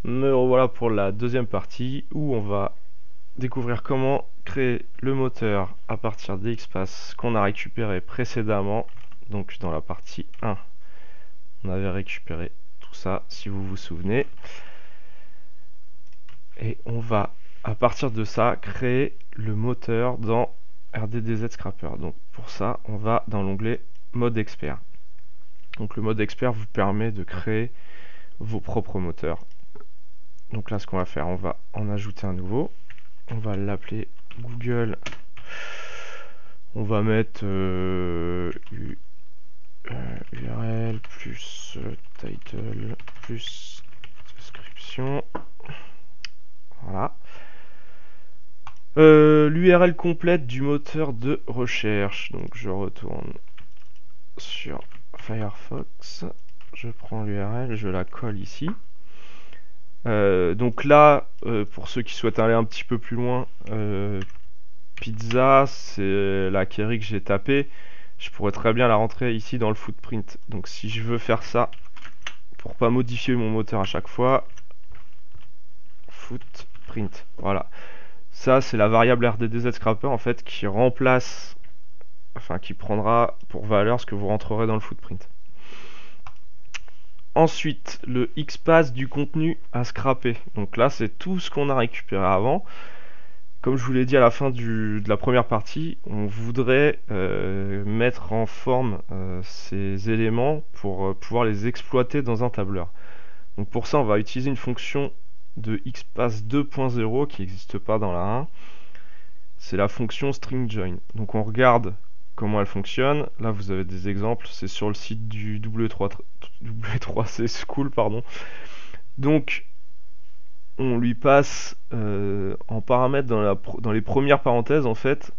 Me revoilà pour la deuxième partie où on va découvrir comment créer le moteur à partir des XPath qu'on a récupéré précédemment. Donc dans la partie 1, on avait récupéré tout ça si vous vous souvenez. Et on va à partir de ça créer le moteur dans RDDZ Scrapper. Donc pour ça, on va dans l'onglet mode expert. Donc le mode expert vous permet de créer vos propres moteurs. Donc là, ce qu'on va faire, on va en ajouter un nouveau. On va l'appeler Google. On va mettre URL plus title plus description. Voilà. L'URL complète du moteur de recherche. Donc je retourne sur Firefox. Je prends l'URL, je la colle ici. Donc là, pour ceux qui souhaitent aller un petit peu plus loin, pizza, c'est la query que j'ai tapée. Je pourrais très bien la rentrer ici dans le footprint. Donc si je veux faire ça, pour pas modifier mon moteur à chaque fois, footprint, voilà. Ça, c'est la variable RDDZ Scrapper en fait qui remplace, enfin qui prendra pour valeur ce que vous rentrerez dans le footprint. Ensuite, le XPath du contenu à scraper. Donc là, c'est tout ce qu'on a récupéré avant. Comme je vous l'ai dit à la fin de la première partie, on voudrait mettre en forme ces éléments pour pouvoir les exploiter dans un tableur. Donc pour ça, on va utiliser une fonction de XPath 2.0 qui n'existe pas dans la 1. C'est la fonction stringJoin. Donc on regarde comment elle fonctionne. Là, vous avez des exemples. C'est sur le site du W3C School, pardon. Donc on lui passe en paramètre dans les premières parenthèses, en fait,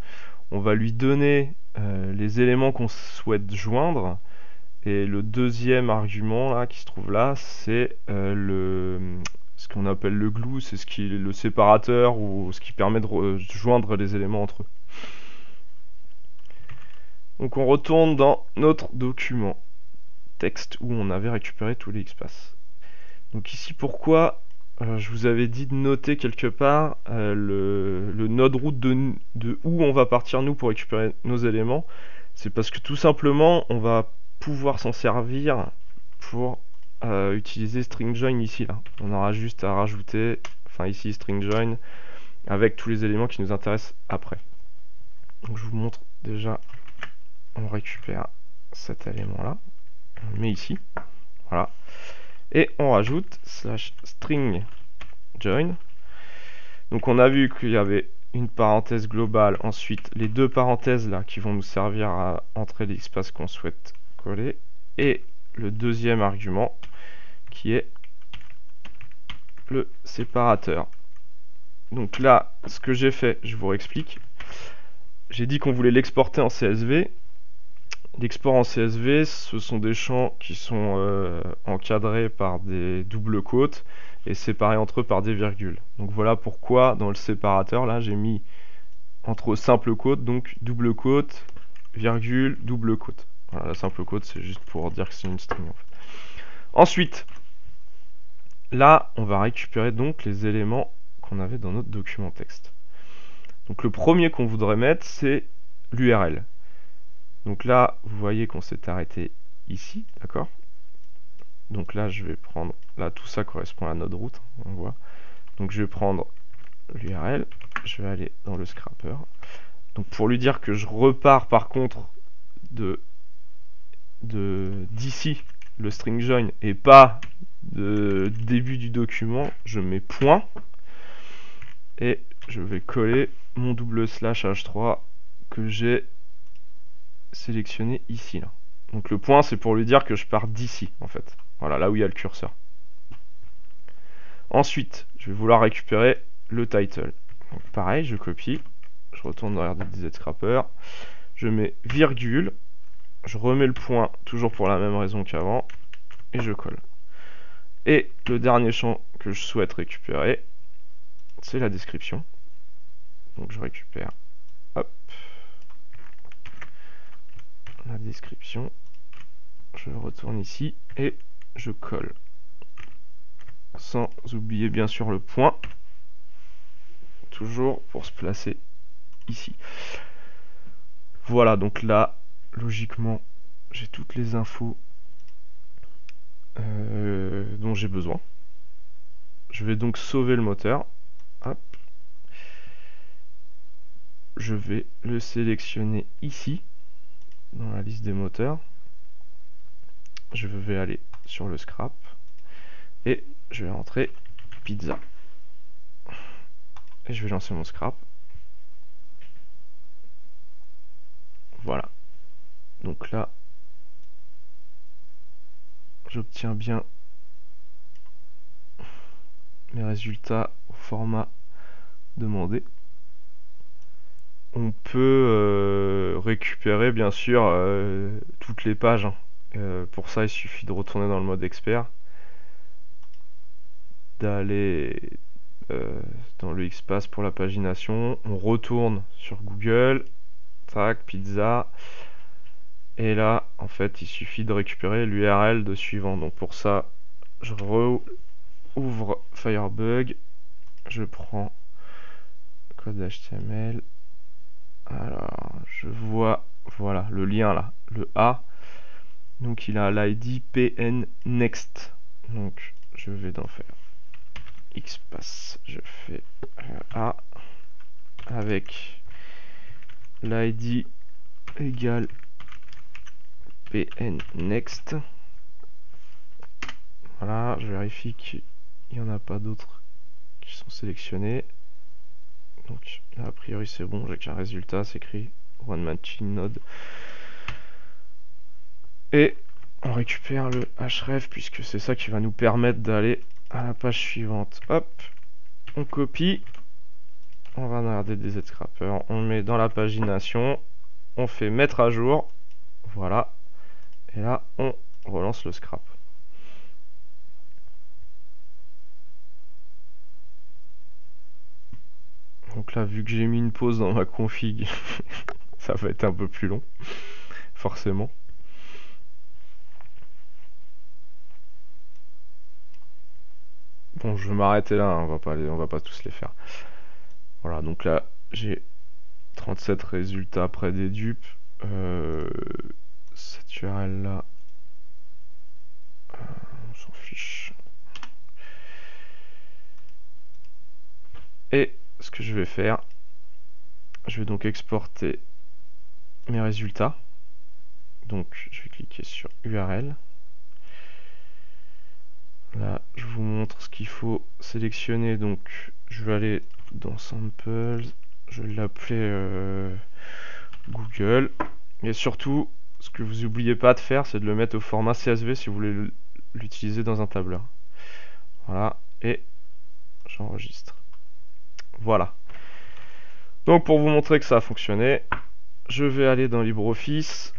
on va lui donner les éléments qu'on souhaite joindre. Et le deuxième argument là qui se trouve là, c'est ce qu'on appelle le glue, c'est ce qui est le séparateur ou ce qui permet de joindre les éléments entre eux. Donc on retourne dans notre document texte où on avait récupéré tous les XPath. Donc ici, pourquoi je vous avais dit de noter quelque part le node route de où on va partir nous pour récupérer nos éléments. C'est parce que tout simplement on va pouvoir s'en servir pour utiliser string join ici là. On aura juste à rajouter, enfin ici string join avec tous les éléments qui nous intéressent après. Donc je vous montre déjà, on récupère cet élément là, on le met ici, voilà. Et on rajoute /string join. Donc on a vu qu'il y avait une parenthèse globale, ensuite les deux parenthèses là qui vont nous servir à entrer l'espace qu'on souhaite coller, et le deuxième argument qui est le séparateur. Donc là, ce que j'ai fait, je vous réexplique. J'ai dit qu'on voulait l'exporter en CSV. L'export en CSV, ce sont des champs qui sont encadrés par des doubles quotes et séparés entre eux par des virgules. Donc voilà pourquoi dans le séparateur, là, j'ai mis entre simple quote, donc double quote, virgule, double quote. Voilà, la simple quote, c'est juste pour dire que c'est une string en fait. Ensuite, là, on va récupérer donc les éléments qu'on avait dans notre document texte. Donc le premier qu'on voudrait mettre, c'est l'URL. Donc là, vous voyez qu'on s'est arrêté ici, d'accord? Donc là, je vais prendre, là, tout ça correspond à notre route, on voit. Donc je vais prendre l'URL, je vais aller dans le scrapper. Donc pour lui dire que je repars par contre d'ici, le string join, et pas de début du document, je mets point, et je vais coller mon double slash h3 que j'ai sélectionné ici là. Donc le point, c'est pour lui dire que je pars d'ici en fait. Voilà, là où il y a le curseur. Ensuite, je vais vouloir récupérer le title. Donc pareil, je copie, je retourne dans RDDZ Scrapper, je mets virgule, je remets le point toujours pour la même raison qu'avant et je colle. Et le dernier champ que je souhaite récupérer, c'est la description. Donc je récupère, hop, la description, je retourne ici et je colle sans oublier bien sûr le point, toujours pour se placer ici. Voilà, donc là, logiquement, j'ai toutes les infos dont j'ai besoin. Je vais donc sauver le moteur. Hop. Je vais le sélectionner ici, dans la liste des moteurs. Je vais aller sur le scrap et je vais rentrer pizza. Et je vais lancer mon scrap. Voilà. Donc là, j'obtiens bien mes résultats au format demandé. On peut récupérer bien sûr toutes les pages. Pour ça, il suffit de retourner dans le mode expert, d'aller dans le XPath pour la pagination. On retourne sur Google, tac, pizza. Et là, en fait, il suffit de récupérer l'URL de suivant. Donc pour ça, je rouvre Firebug, je prends le code HTML. Alors, je vois, voilà, le lien là, le A. Donc il a l'ID PN Next. Donc je vais d'en faire XPath. Je fais A avec l'ID égale PN Next. Voilà, je vérifie qu'il n'y en a pas d'autres qui sont sélectionnés. Donc là, a priori c'est bon, j'ai qu'un résultat, c'est écrit One Matching Node. Et on récupère le href puisque c'est ça qui va nous permettre d'aller à la page suivante. Hop, on copie, on va dans RDDZ Scrapper, on met dans la pagination, on fait mettre à jour, voilà, et là on relance le scrap. Donc là, vu que j'ai mis une pause dans ma config, ça va être un peu plus long, forcément. Bon, je vais m'arrêter là, hein, on va pas tous les faire. Voilà, donc là, j'ai 37 résultats près des dupes. Cette URL là, on s'en fiche. Et ce que je vais faire, je vais donc exporter mes résultats. Donc je vais cliquer sur URL. Là, je vous montre ce qu'il faut sélectionner. Donc je vais aller dans Samples, je vais l'appeler Google. Et surtout, ce que vous n'oubliez pas de faire, c'est de le mettre au format CSV si vous voulez l'utiliser dans un tableur. Voilà, et j'enregistre. Voilà. Donc pour vous montrer que ça a fonctionné, je vais aller dans LibreOffice,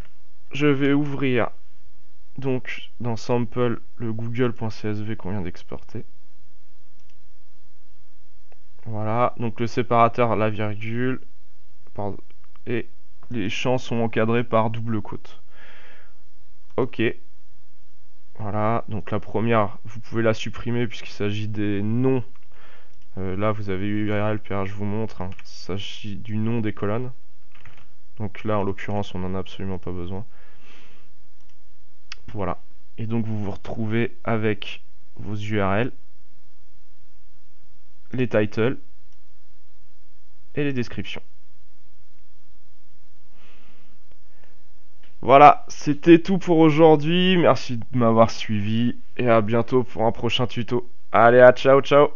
je vais ouvrir donc dans Sample le google.csv qu'on vient d'exporter. Voilà, donc le séparateur, la virgule, et les champs sont encadrés par double quote. Ok. Voilà, donc la première, vous pouvez la supprimer puisqu'il s'agit des noms. Là, vous avez URL, je vous montre. Hein, il s'agit du nom des colonnes. Donc là, en l'occurrence, on n'en a absolument pas besoin. Voilà. Et donc, vous vous retrouvez avec vos URL, les titles et les descriptions. Voilà, c'était tout pour aujourd'hui. Merci de m'avoir suivi et à bientôt pour un prochain tuto. Allez, ciao, ciao!